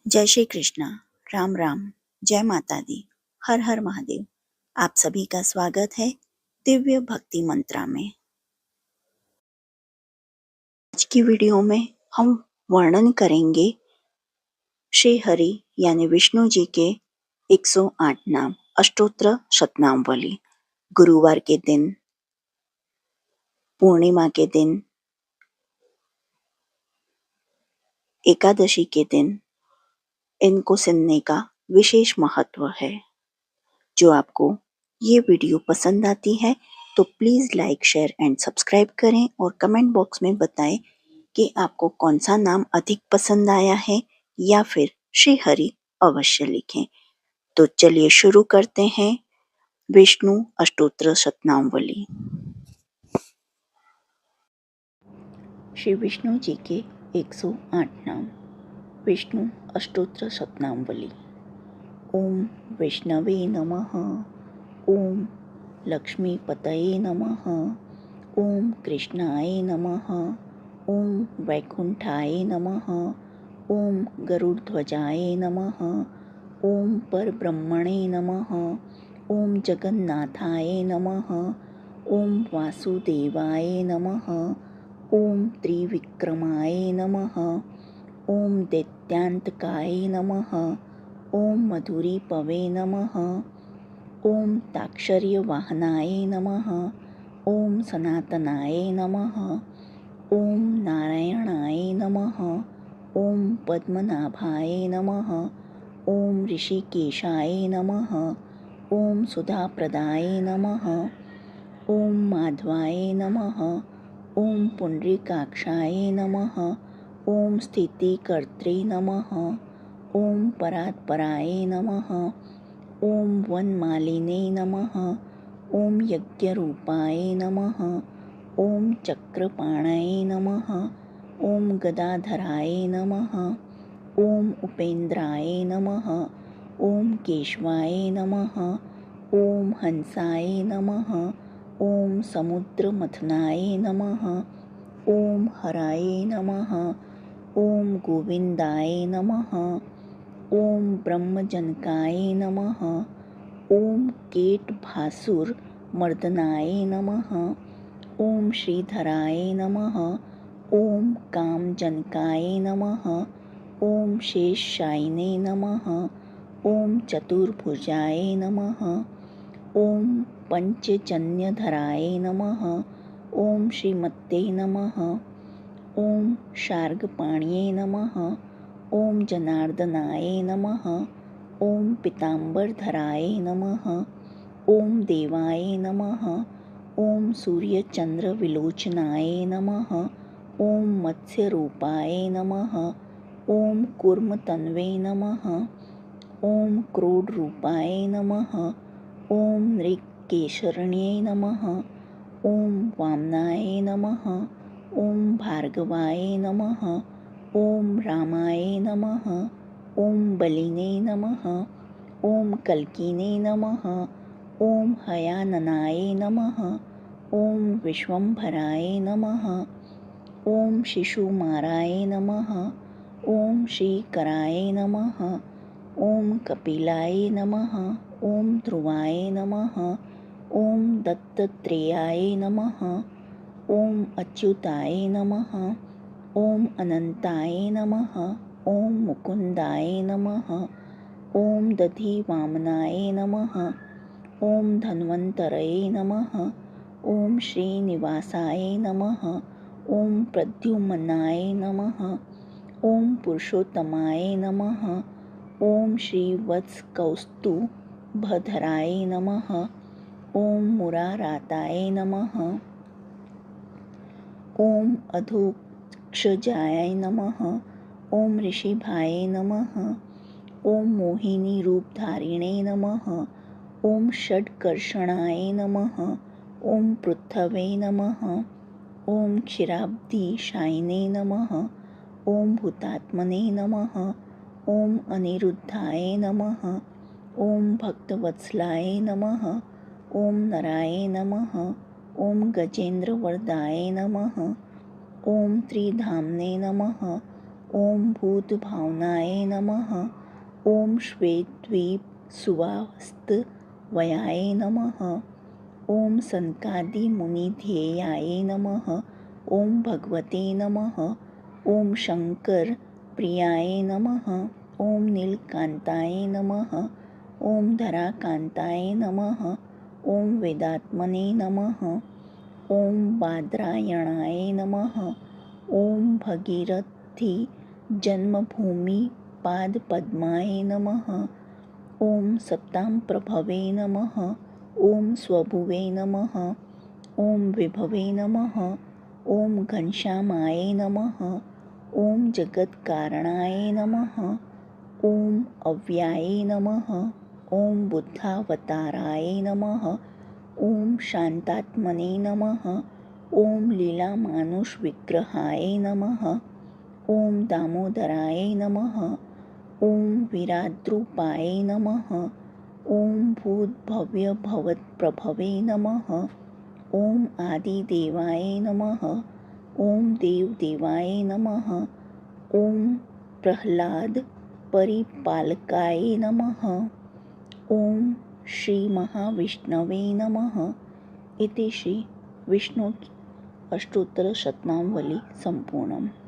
जय श्री कृष्णा। राम राम। जय माता दी। हर हर महादेव। आप सभी का स्वागत है दिव्य भक्ति मंत्रा में। आज की वीडियो में हम वर्णन करेंगे श्री हरि यानी विष्णु जी के 108 नाम अष्टोत्र शतनामवली। गुरुवार के दिन, पूर्णिमा के दिन, एकादशी के दिन इनको सुनने का विशेष महत्व है। जो आपको ये वीडियो पसंद आती है तो please like, share and subscribe करें और कमेंट बॉक्स में बताएं कि आपको कौन सा नाम अधिक पसंद आया है, या फिर श्री हरि अवश्य लिखें। तो चलिए शुरू करते हैं विष्णु अष्टोत्र शतनामवली। श्री विष्णु जी के 108 नाम। विष्णु अष्टोत्र शतनामवली। ओम विष्णवे नमः। ओम लक्ष्मीपतये नमः। ओम कृष्णाय नमः। ओम वैकुंठाय नमः। ओम गरुड़ध्वजाय नमः। ओम परब्रह्मणे नमः। ओम जगन्नाथाय नमः। ओम वासुदेवाय नमः। ओम त्रिविक्रमाय नमः। ओम दैत्यान्तकाय नमः। ओम मधुरीपवे नमः। ओम ताक्षर्यवाहनाय नमः। ओम सनातनाय नमः। ओम नारायणाय नमः। ओम पद्मनाभाय नमः। ओम ऋषिकेशाय नमः। ओम सुधाप्रदाय नमः। ओम माधवाय नमः। ओम पुंडरीकाक्षाय नमः। ओम स्थितिकर्त्रे नमः। ओम परात्पराय नमः। ओम वनमालिने नमः। ओम यज्ञरूपाय नमः। ओम चक्रपाणये नमः। ओम गदाधराय नमः। ओम उपेन्द्राय नमः। ओम केशवाय नमः। ओम हंसाय नमः। ओम समुद्रमथनाय नमः। ओम हराय नमः। ओम गोविंदाय नमः। ओम ब्रह्मजनकाय नमः। ओम केटभासुर मर्दनाय नमः। ओम श्रीधराय नमः। ओम कामजनकाय नमः। ओम शेषशायिने नमः। ओम चतुर्भुजाय नमः। ओम पंचजन्यधराय नमः। ओम श्रीमते नमः। ओम शार्गपाण्ये नमः। ओम जनार्दनाय नमः। ओम पीताम्बरधराय नमः। ओम देवाय नमः। ओम सूर्यचंद्रविलोचनाय नमः। ओम मत्स्यरूपाय नमः। ओम कूर्मतन्वे नमः। ओम क्रोडरूपाय नमः। ओम नृकेशरण्ये नमः। ओम वामनाय नमः। ओम भार्गवाय नमः। ओम रामाय नमः। ओम बलिने नमः। ओम कल्किने नमः। ओम हयाननाय नमः। ओम विश्वम्भराय नमः। ओम शिशुमाराय नमः। ओम श्रीकराय नमः। ओम कपिलाय नमः। ओम ध्रुवाय नमः। ओम दत्तात्रेयाय नमः। ओम अच्युताय नमः। ओम अनंताय नमः। ओम मुकुंदाय नमः। ओम दधिवामनाय नमः। ओम धन्वन्तरये नमः। ओम श्रीनिवासाय नमः। ओम प्रद्युम्नाय नमः। ओम पुरुषोत्तमाय नमः। ओम श्रीवत्सकौस्तुभधराय नमः। ओम मुराराताय नमः। ओम अधोक्षजाय नमः। ओम ऋषिभाय नमः। ओम मोहिनी रूपधारिणे नमः। ओम षड्कर्षणाय नमः। ओम पृथ्वे नमः। ओम क्षीराब्धिशायिने नमः। ओम भूतात्मने नमः। ओम अनिरुद्धाय नमः। ओम भक्तवत्सलाय नमः। ओम नराय नमः। ओम गजेन्द्रवरदाय नमः। ओम त्रिधाम्ने नमः। ॐ भूतभावनाय नमः। ॐ श्वेतद्वीपसुवास्तवयाय नमः। ॐ सनकादिमुनिध्येयाय नमः। ॐ भगवते नमः। ॐ शङ्करप्रियाय नमः। ॐ नीलकान्ताय नमः। ॐ धराकान्ताय नमः। ॐ वेदात्मने नमः। ॐ बादरायणाय नमः। ॐ भगीरथी जन्मभूमिपादपद्माय नमः। ॐ सप्तामप्रभवे नमः। ॐ स्वभुवे नमः। ॐ विभवे नमः। ॐ घनश्यामाय नमः। ॐ जगत्कारणाय नमः। ॐ अव्याय नमः। ॐ बुद्धावताराय नमः। ॐ शान्तात्मने नमः। ॐ लीलामानुषविग्रहाय नमः। ॐ दामोदराय नमः। ॐ विराद्रूपाय नमः। ॐ भूतभव्यभवत्प्रभवे नमः। ॐ आदिदेवाय नमः। ॐ देवदेवाय नमः। ॐ प्रह्लादपरिपालकाय नमः। ॐ श्रीमहाविष्णवे नमः। इति श्री विष्णु अष्टोत्तरशतनामावली सम्पूर्णम्।